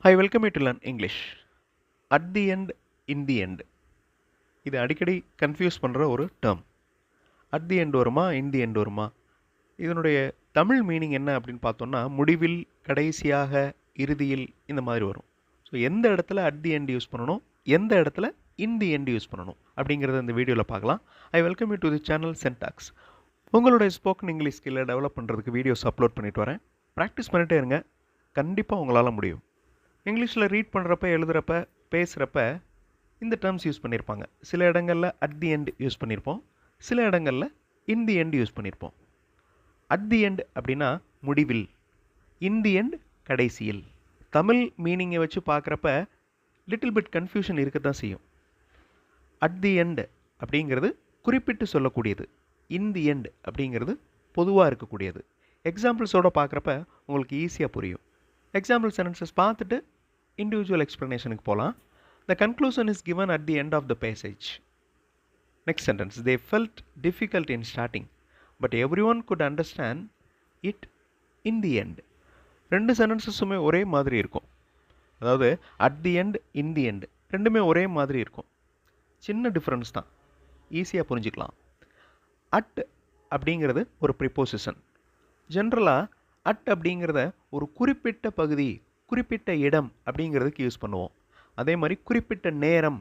Hi, welcome you to learn English. At the end, in the end. இது அடிக்கடி confuse பண்ணுற ஒரு term. At the end வருமா, இன் the end வருமா? இதனுடைய தமிழ் மீனிங் என்ன அப்படின்னு பார்த்தோம்னா, முடிவில், கடைசியாக, இறுதியில் இந்த மாதிரி வரும். ஸோ எந்த இடத்துல அட் தி எண்ட் யூஸ் பண்ணணும், எந்த இடத்துல இன் தி எண்ட் யூஸ் பண்ணணும் அப்படிங்கிறத இந்த வீடியோவில் பார்க்கலாம். I welcome you to the channel சென்டாக்ஸ். உங்களுடைய ஸ்போக்கன் இங்கிலீஷ் ஸ்கில்லை டெவலப் பண்ணுறதுக்கு வீடியோஸ் அப்லோட் பண்ணிட்டு வரேன். ப்ராக்டிஸ் பண்ணிகிட்டே இருங்க, கண்டிப்பாக உங்களால் முடியும். இங்கிலீஷில் ரீட் பண்ணுறப்ப, எழுதுகிறப்ப, பேசுகிறப்ப இந்த டேர்ம்ஸ் யூஸ் பண்ணியிருப்பாங்க. சில இடங்களில் அட் தி எண்ட் யூஸ் பண்ணியிருப்போம், சில இடங்களில் இன் தி எண்ட் யூஸ் பண்ணியிருப்போம். அட் தி எண்ட் அப்படின்னா முடிவில், இன் தி எண்ட் கடைசியில். தமிழ் மீனிங்கை வச்சு பார்க்குறப்ப லிட்டில் பிட் கன்ஃபியூஷன் இருக்க தான் செய்யும். அட் தி எண்ட் அப்படிங்கிறது குறிப்பிட்டு சொல்லக்கூடியது, இன் தி எண்ட் அப்படிங்கிறது பொதுவாக இருக்கக்கூடியது. எக்ஸாம்பிள்ஸோடு பார்க்குறப்ப உங்களுக்கு ஈஸியாக புரியும். எக்ஸாம்பிள் சென்டென்சஸ் பார்த்துட்டு இண்டிவிஜுவல் எக்ஸ்ப்ளனேஷனுக்கு போகலாம். The conclusion is given at the end of the passage. Next sentence. They felt difficult in starting, but everyone could understand it in the end. ரெண்டு சென்டென்சஸுமே ஒரே மாதிரி இருக்கும். அதாவது at the end, in the end ரெண்டுமே ஒரே மாதிரி இருக்கும். சின்ன டிஃப்ரென்ஸ் தான், ஈஸியாக புரிஞ்சுக்கலாம். அட் அப்படிங்கிறது ஒரு ப்ரிப்போசிஷன். ஜென்ரலாக அட் அப்படிங்கிறத ஒரு குறிப்பிட்ட பகுதி, குறிப்பிட்ட இடம் அப்படிங்கிறதுக்கு யூஸ் பண்ணுவோம். அதே மாதிரி குறிப்பிட்ட நேரம்,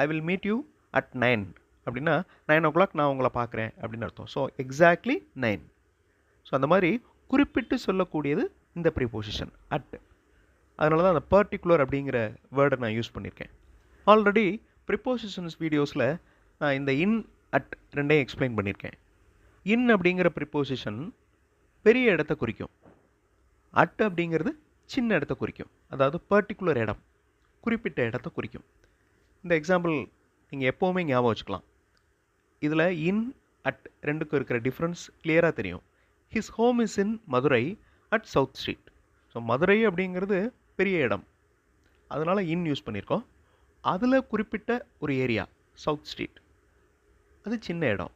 I will meet you at 9 அப்படின்னா 9 o'clock நான் உங்களை பார்க்குறேன் அப்படின்னு அர்த்தம். So exactly 9. ஸோ அந்த மாதிரி குறிப்பிட்டு சொல்லக்கூடியது இந்த ப்ரிப்போசிஷன் அட். அதனால தான் அந்த பர்டிகுலர் அப்படிங்கிற வேர்டை நான் யூஸ் பண்ணியிருக்கேன். ஆல்ரெடி ப்ரிப்போசிஷன்ஸ் வீடியோஸில் நான் இந்த இன், அட் ரெண்டையும் எக்ஸ்பிளைன் பண்ணியிருக்கேன். இன் அப்படிங்கிற ப்ரிப்போசிஷன் பெரிய இடத்த குறிக்கும், அட் அப்படிங்கிறது சின்ன இடத்த குறிக்கும். அதாவது பர்டிகுலர் இடம், குறிப்பிட்ட இடத்த குறிக்கும். இந்த எக்ஸாம்பிள் நீங்கள் எப்போவுமே ஞாபகம் வச்சுக்கலாம். இதில் இன், அட் ரெண்டுக்கும் இருக்கிற டிஃப்ரென்ஸ் கிளியராக தெரியும். His home is in Madurai at south street. So Madurai அப்படிங்கிறது பெரிய இடம், அதனால் இன் யூஸ் பண்ணியிருக்கோம். அதில் குறிப்பிட்ட ஒரு ஏரியா சவுத் ஸ்ட்ரீட், அது சின்ன இடம்.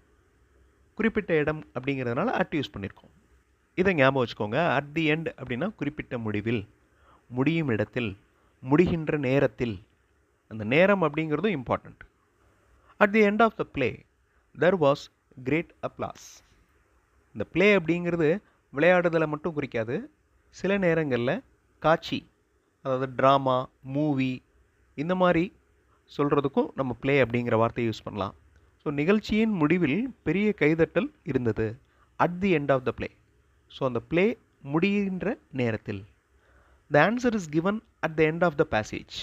குறிப்பிட்ட இடம் அப்படிங்கிறதுனால அட் யூஸ் பண்ணியிருக்கோம். இதை ஞாபகம் வச்சுக்கோங்க. அட் தி எண்ட் அப்படின்னா குறிப்பிட்ட முடிவில், முடியும் இடத்தில், முடிகின்ற நேரத்தில். அந்த நேரம் அப்படிங்கிறதும் important. At the end of the play there was great applause. இந்த பிளே அப்படிங்கிறது விளையாடுதலை மட்டும் குறிக்காது. சில நேரங்களில் காட்சி, அதாவது ட்ராமா, மூவி இந்த மாதிரி சொல்கிறதுக்கும் நம்ம பிளே அப்படிங்கிற வார்த்தையை யூஸ் பண்ணலாம். ஸோ நிகழ்ச்சியின் முடிவில் பெரிய கைதட்டல் இருந்தது, at the end of the play. So அந்த பிளே முடிகின்ற நேரத்தில். The answer is given at the end of the passage.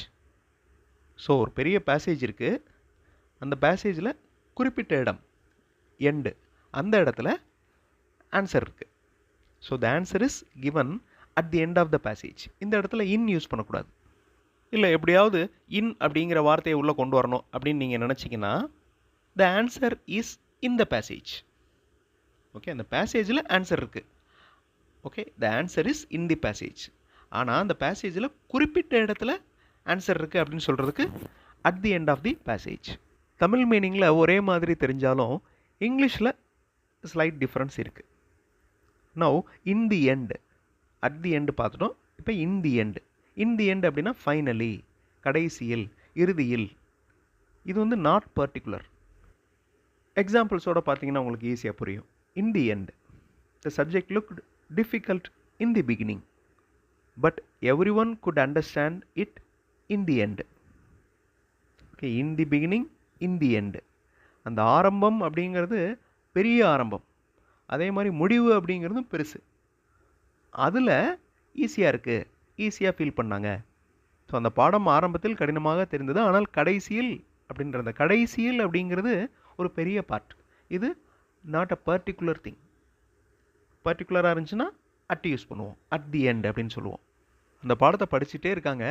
So ஒரு பெரிய பேசேஜ் இருக்குது, அந்த பேசேஜில் குறிப்பிட்ட இடம் எண்டு, அந்த இடத்துல ஆன்சர் இருக்குது. So the answer is given at the end of the passage. இந்த இடத்துல இன் யூஸ் பண்ணக்கூடாது. இல்லை எப்படியாவது இன் அப்படிங்கிற வார்த்தையை உள்ளே கொண்டு வரணும் அப்படின்னு நீங்கள் நினச்சிங்கன்னா the answer is in the passage. Okay, அந்த பேசேஜில் ஆன்சர் இருக்குது. Okay, the answer is in the passage. ஆனால் அந்த பேசேஜில் குறிப்பிட்ட இடத்துல ஆன்சர் இருக்குது அப்படின்னு சொல்கிறதுக்கு at the end of the passage. Tamil மீனிங்கில் ஒரே மாதிரி தெரிஞ்சாலும் இங்கிலீஷில் ஸ்லைட் டிஃப்ரென்ஸ் இருக்குது. Now in the end, at the end பார்த்துட்டோம். இப்போ in the end. In the end அப்படின்னா ஃபைனலி, கடைசியில், இறுதியில். இது வந்து நாட் பர்டிகுலர். எக்ஸாம்பிள்ஸோடு பார்த்தீங்கன்னா உங்களுக்கு ஈஸியாக புரியும். In the end, the subject looked difficult in the beginning, but everyone could understand it in the end. Okay, in the beginning, in the end. அந்த ஆரம்பம் அப்படிங்கிறது பெரிய ஆரம்பம், அதே மாதிரி முடிவு அப்படிங்கிறதும் பெருசு. அதில் ஈஸியாக இருக்குது, ஈஸியாக ஃபீல் பண்ணாங்க. ஸோ அந்த பாடம் ஆரம்பத்தில் கடினமாக தெரிந்தது, ஆனால் கடைசியில் அப்படின்ற அந்த கடைசியில் அப்படிங்கிறது ஒரு பெரிய பார்ட். இது நாட் அ பர்டிகுலர் திங். பர்டிகுலராக இருந்துச்சுன்னா அட் யூஸ் பண்ணுவோம், அட் தி எண்ட் அப்படின்னு சொல்லுவோம். அந்த பாடத்தை படிச்சுட்டே இருக்காங்க,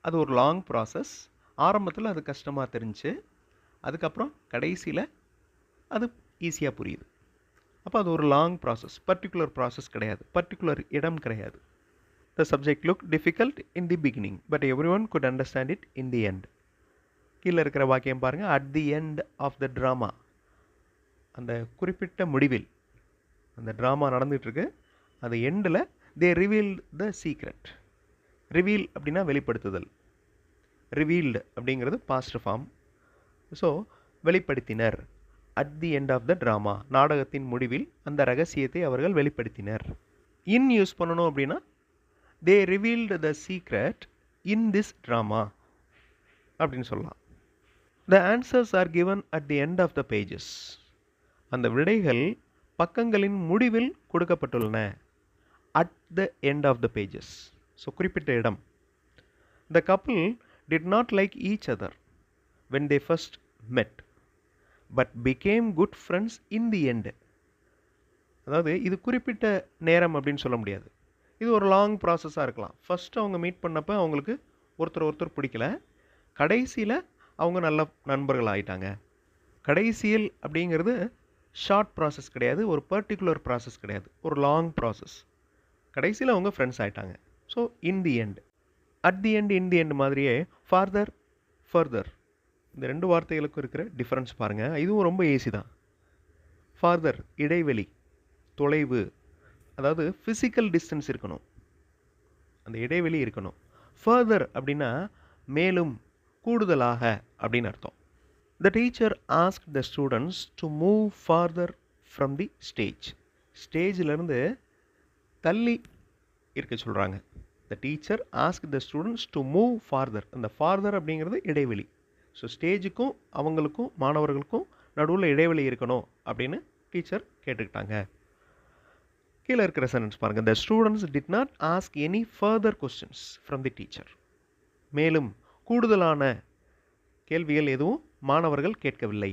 அது ஒரு லாங் ப்ராசஸ். ஆரம்பத்தில் அது கஷ்டமாக தெரிஞ்சு, அதுக்கப்புறம் கடைசியில் அது ஈஸியாக புரியுது. அப்போ அது ஒரு லாங் ப்ராசஸ், பர்டிகுலர் ப்ராசஸ் கிடையாது, பர்டிகுலர் இடம் கிடையாது. The subject look difficult in the beginning, but everyone could understand it in the end. கீழே இருக்கிற வாக்கியம் பாருங்கள். At the end of the drama, அந்த குறிப்பிட்ட முடிவில், அந்த ட்ராமா நடந்துகிட்ருக்கு, அது எண்டில் they revealed the secret. Reveal அப்படின்னா வெளிப்படுத்துதல். ரிவீல்டு அப்படிங்கிறது பாஸ்ட் ஃபார்ம். ஸோ வெளிப்படுத்தினர். At the end of the drama, நாடகத்தின் முடிவில் அந்த ரகசியத்தை அவர்கள் வெளிப்படுத்தினர். இன் யூஸ் பண்ணணும் அப்படின்னா they revealed the secret in this drama அப்படின்னு சொல்லலாம். The answers are given at the end of the pages. அந்த விடைகள் பக்கங்களின் முடிவில் கொடுக்கப்பட்டுள்ளன. At the end of the pages. So குறிப்பிட்ட இடம். The couple did not like each other when they first met but became good friends in the end. அதாவது இது குறிப்பிட்ட நேரம் அப்படின்னு சொல்ல முடியாது. இது ஒரு லாங் ப்ராசஸாக இருக்கலாம். ஃபஸ்ட்டு அவங்க மீட் பண்ணப்போ அவங்களுக்கு ஒருத்தர் பிடிக்கல, கடைசியில் அவங்க நல்ல நண்பர்கள் ஆகிட்டாங்க. கடைசியில் அப்படிங்கிறது ஷார்ட் ப்ராசஸ் கிடையாது, ஒரு பர்டிகுலர் ப்ராசஸ் கிடையாது, ஒரு லாங் ப்ராசஸ். கடைசியில் அவங்க ஃப்ரெண்ட்ஸ் ஆகிட்டாங்க. So in the end, at the end, in the end மாதிரியே ஃபார்தர், ஃபர்தர், இந்த ரெண்டு வார்த்தைகளுக்கும் இருக்கிற டிஃப்ரென்ஸ் பாருங்கள். இதுவும் ரொம்ப ஈஸி தான். ஃபார்தர் இடைவெளி, தொலைவு, அதாவது ஃபிசிக்கல் டிஸ்டன்ஸ் இருக்கணும், அந்த இடைவெளி இருக்கணும். ஃபர்தர் அப்படின்னா மேலும், கூடுதலாக அப்படின்னு அர்த்தம். The teacher ask the students to move farther from the stage. ஸ்டேஜிலேருந்து தள்ளி இருக்க சொல்கிறாங்க. The teacher ask the students to move farther. அந்த ஃபார்தர் அப்படிங்கிறது இடைவெளி. ஸோ ஸ்டேஜுக்கும் அவங்களுக்கும் மாணவர்களுக்கும் நடுவில் இடைவெளி இருக்கணும் அப்படின்னு டீச்சர் கேட்டுக்கிட்டாங்க. கீழே இருக்கிற சென்டென்ஸ் பாருங்கள். The students did not ask any further questions from the teacher. மேலும் கூடுதலான கேள்விகள் எதுவும் மாணவர்கள் கேட்கவில்லை.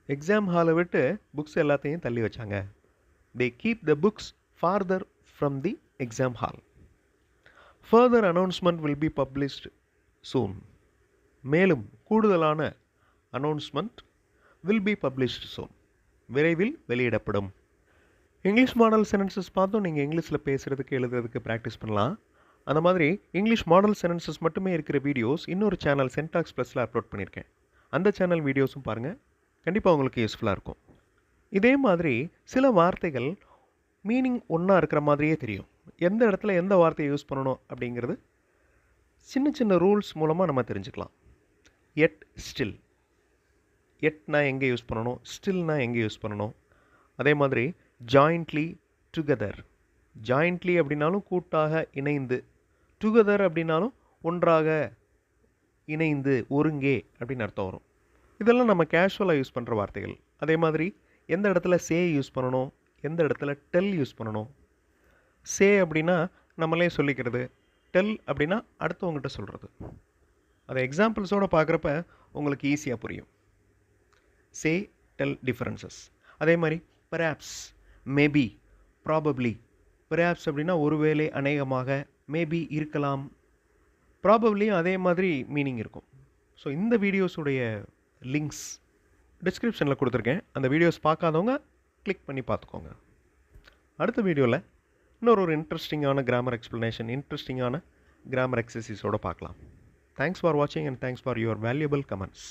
எக்ஸாம் ஹாலை விட்டு புக்ஸ் எல்லாத்தையும் தள்ளி வச்சாங்க. They keep the books farther from the exam hall. Further announcement will be published soon. மேலும் கூடுதலான announcement will be published soon, விரைவில் வெளியிடப்படும். இங்கிலீஷ் மாடல் சென்டென்சஸ் பார்த்தோம். நீங்கள் இங்கிலீஷில் பேசுகிறதுக்கு எழுதுறதுக்கு ப்ராக்டிஸ் பண்ணலாம். அந்த மாதிரி இங்கிலீஷ் மாடல் சென்டென்சஸ் மட்டுமே இருக்கிற வீடியோஸ் இன்னொரு சேனல் சென்டாக்ஸ் ப்ளஸில் அப்லோட் பண்ணியிருக்கேன். அந்த சேனல் வீடியோஸும் பாருங்கள், கண்டிப்பாக உங்களுக்கு யூஸ்ஃபுல்லாக இருக்கும். இதே மாதிரி சில வார்த்தைகள் மீனிங் ஒன்றா இருக்கிற மாதிரியே தெரியும். எந்த இடத்துல எந்த வார்த்தையை யூஸ் பண்ணணும் அப்படிங்கிறது சின்ன சின்ன ரூல்ஸ் மூலமாக நம்ம தெரிஞ்சுக்கலாம். எட், ஸ்டில். எட்னா எங்கே யூஸ் பண்ணணும், ஸ்டில்னா எங்கே யூஸ் பண்ணணும். அதே மாதிரி ஜாயிண்ட்லி, டுகெதர். ஜாயிண்ட்லி அப்படின்னாலும் கூட்டாக, இணைந்து. டுகெதர் அப்படின்னாலும் ஒன்றாக, இணைந்து, ஒருங்கே அப்படின்னு அர்த்தம் வரும். இதெல்லாம் நம்ம கேஷுவலாக யூஸ் பண்ணுற வார்த்தைகள். அதே மாதிரி எந்த இடத்துல சே யூஸ் பண்ணணும், எந்த இடத்துல டெல் யூஸ் பண்ணணும். சே அப்படின்னா நம்மளே சொல்லிக்கிறது, டெல் அப்படின்னா அடுத்தவங்ககிட்ட சொல்கிறது. அதை எக்ஸாம்பிள்ஸோடு பார்க்குறப்ப உங்களுக்கு ஈஸியாக புரியும். சே, டெல் டிஃபரன்சஸ். அதே மாதிரி பெர்ஹாப்ஸ், மேபி, ப்ராபப்ளி. பெர்ஹாப்ஸ் அப்படின்னா ஒருவேளை, அநேகமாக. மேபி இருக்கலாம். ப்ராபப்ளியும் அதே மாதிரி மீனிங் இருக்கும். ஸோ இந்த வீடியோஸுடைய லிங்க்ஸ் டிஸ்கிரிப்ஷனில் கொடுத்துருக்கேன். அந்த வீடியோஸ் பார்க்காதவங்க கிளிக் பண்ணி பார்த்துக்கோங்க. அடுத்த வீடியோவில் இன்னொரு இன்ட்ரெஸ்டிங்கான கிராமர் எக்ஸ்ப்ளனேஷன், இன்ட்ரெஸ்டிங்கான கிராமர் எக்ஸசைஸோடு பார்க்கலாம். Thanks for watching and thanks for your valuable comments.